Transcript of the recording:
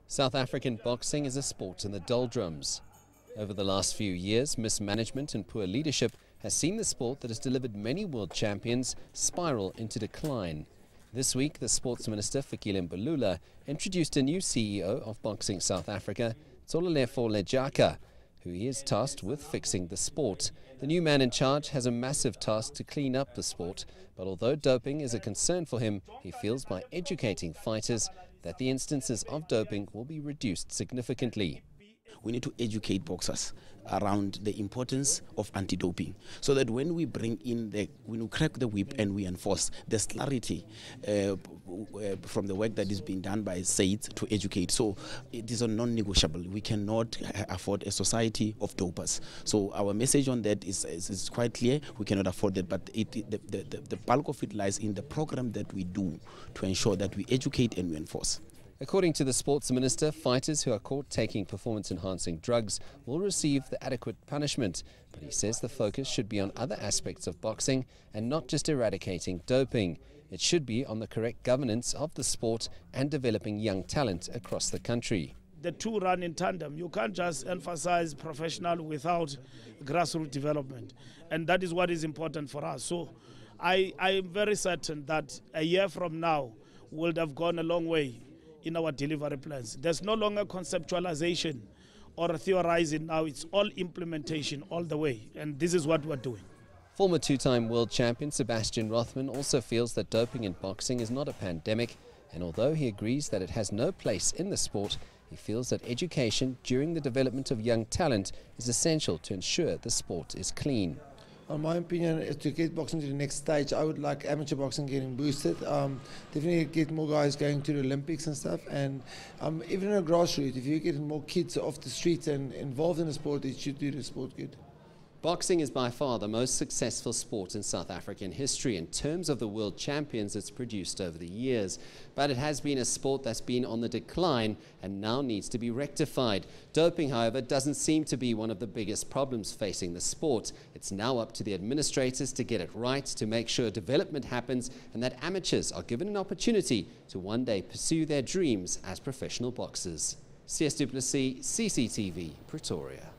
South African boxing is a sport in the doldrums. Over the last few years, mismanagement and poor leadership has seen the sport that has delivered many world champions spiral into decline. This week, the Sports Minister, Fikile Mbalula, introduced a new CEO of Boxing South Africa, Tsololefo Lejaka, who he is tasked with fixing the sport. The new man in charge has a massive task to clean up the sport, but although doping is a concern for him, he feels by educating fighters that the instances of doping will be reduced significantly. We need to educate boxers around the importance of anti-doping, so that when we bring in when we crack the whip and we enforce, there's clarity from the work that is being done by SAID to educate. So it is a non-negotiable. We cannot afford a society of dopers. So our message on that is quite clear. We cannot afford that, but the bulk of it lies in the program that we do to ensure that we educate and we enforce. According to the Sports Minister, fighters who are caught taking performance-enhancing drugs will receive the adequate punishment, but he says the focus should be on other aspects of boxing and not just eradicating doping. It should be on the correct governance of the sport and developing young talent across the country. The two run in tandem. You can't just emphasize professional without grassroots development, and that is what is important for us. So I am very certain that a year from now we'll have gone a long way in our delivery plans. There's no longer conceptualization or theorizing now, it's all implementation all the way, and this is what we're doing. Former two-time world champion Sebastian Rothman also feels that doping in boxing is not a pandemic, and although he agrees that it has no place in the sport, he feels that education during the development of young talent is essential to ensure the sport is clean. In my opinion, is to get boxing to the next stage. I would like amateur boxing getting boosted. Definitely get more guys going to the Olympics and stuff. And even in a grassroots, if you get more kids off the streets and involved in the sport, it should do the sport good. Boxing is by far the most successful sport in South African history in terms of the world champions it's produced over the years. But it has been a sport that's been on the decline and now needs to be rectified. Doping, however, doesn't seem to be one of the biggest problems facing the sport. It's now up to the administrators to get it right, to make sure development happens and that amateurs are given an opportunity to one day pursue their dreams as professional boxers. CS Du Plessis, CCTV, Pretoria.